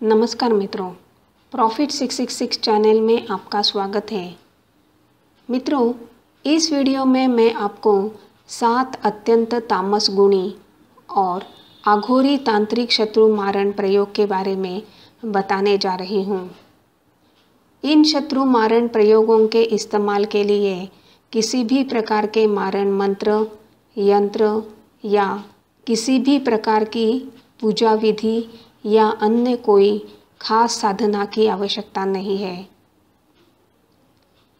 नमस्कार मित्रों, profit 666 channel में आपका स्वागत है। मित्रों, इस वीडियो में मैं आपको 7 अत्यंत तामस गुणी और अघोरी तांत्रिक शत्रु मारण प्रयोग के बारे में बताने जा रही हूँ। इन शत्रु मारण प्रयोगों के इस्तेमाल के लिए किसी भी प्रकार के मारण मंत्र, यंत्र या किसी भी प्रकार की पूजा विधि या अन्य कोई खास साधना की आवश्यकता नहीं है।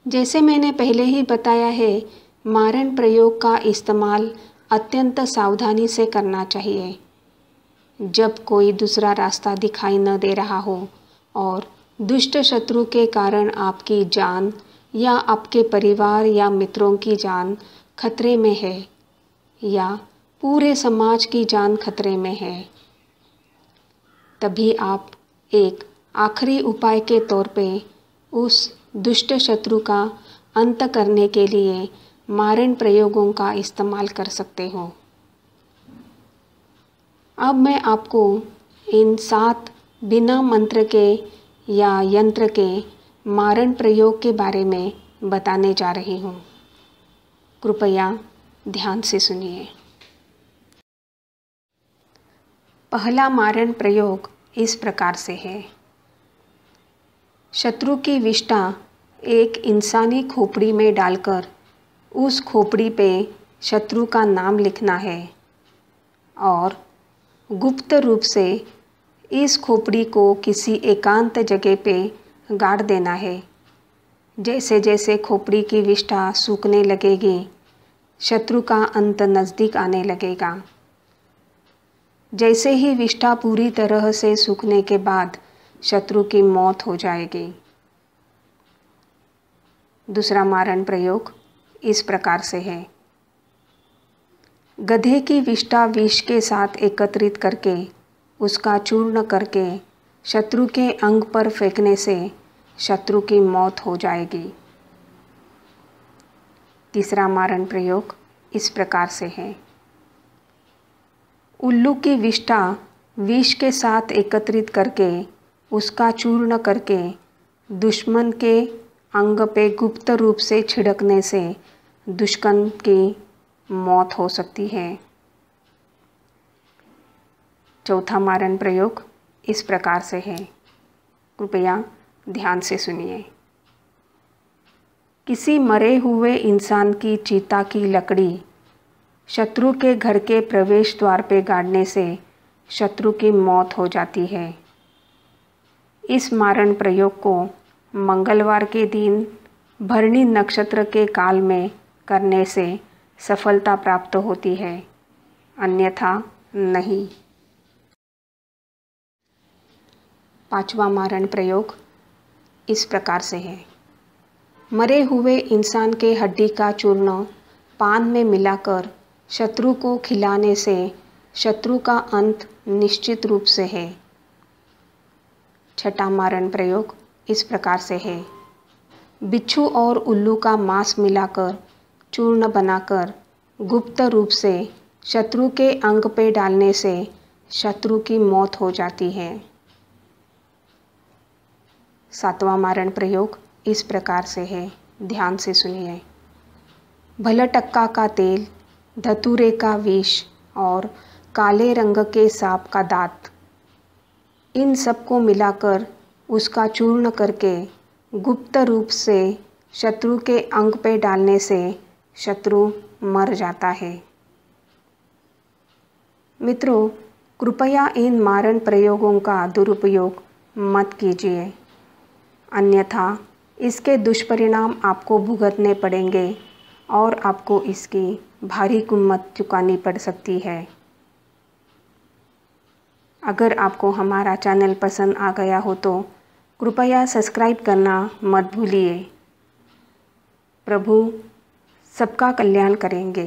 जैसे मैंने पहले ही बताया है, मारण प्रयोग का इस्तेमाल अत्यंत सावधानी से करना चाहिए। जब कोई दूसरा रास्ता दिखाई न दे रहा हो और दुष्ट शत्रु के कारण आपकी जान या आपके परिवार या मित्रों की जान खतरे में है या पूरे समाज की जान खतरे में है, तभी आप एक आखिरी उपाय के तौर पे उस दुष्ट शत्रु का अंत करने के लिए मारण प्रयोगों का इस्तेमाल कर सकते हो। अब मैं आपको इन 7 बिना मंत्र के या यंत्र के मारण प्रयोग के बारे में बताने जा रही हूँ। कृपया ध्यान से सुनिए। पहला मारण प्रयोग इस प्रकार से है। शत्रु की विष्ठा एक इंसानी खोपड़ी में डालकर उस खोपड़ी पे शत्रु का नाम लिखना है और गुप्त रूप से इस खोपड़ी को किसी एकांत जगह पे गाड़ देना है। जैसे जैसे खोपड़ी की विष्ठा सूखने लगेगी, शत्रु का अंत नज़दीक आने लगेगा। जैसे ही विष्ठा पूरी तरह से सूखने के बाद शत्रु की मौत हो जाएगी। दूसरा मारण प्रयोग इस प्रकार से है। गधे की विष्ठा विष के साथ एकत्रित करके उसका चूर्ण करके शत्रु के अंग पर फेंकने से शत्रु की मौत हो जाएगी। तीसरा मारण प्रयोग इस प्रकार से है। उल्लू की विष्ठा विष के साथ एकत्रित करके उसका चूर्ण करके दुश्मन के अंग पे गुप्त रूप से छिड़कने से दुश्मन की मौत हो सकती है। चौथा मारण प्रयोग इस प्रकार से है। कृपया ध्यान से सुनिए। किसी मरे हुए इंसान की चीता की लकड़ी शत्रु के घर के प्रवेश द्वार पे गाड़ने से शत्रु की मौत हो जाती है। इस मारण प्रयोग को मंगलवार के दिन भरणी नक्षत्र के काल में करने से सफलता प्राप्त होती है, अन्यथा नहीं। पांचवा मारण प्रयोग इस प्रकार से है। मरे हुए इंसान के हड्डी का चूर्ण पान में मिलाकर शत्रु को खिलाने से शत्रु का अंत निश्चित रूप से है। छठा मारण प्रयोग इस प्रकार से है। बिच्छू और उल्लू का मांस मिलाकर चूर्ण बनाकर गुप्त रूप से शत्रु के अंग पे डालने से शत्रु की मौत हो जाती है। सातवां मारण प्रयोग इस प्रकार से है। ध्यान से सुनिए। भलटक्का का तेल, धतूरे का विष और काले रंग के सांप का दांत, इन सबको मिलाकर उसका चूर्ण करके गुप्त रूप से शत्रु के अंग पे डालने से शत्रु मर जाता है। मित्रों, कृपया इन मारण प्रयोगों का दुरुपयोग मत कीजिए, अन्यथा इसके दुष्परिणाम आपको भुगतने पड़ेंगे और आपको इसकी भारी कीमत चुकानी पड़ सकती है। अगर आपको हमारा चैनल पसंद आ गया हो तो कृपया सब्सक्राइब करना मत भूलिए। प्रभु सबका कल्याण करेंगे।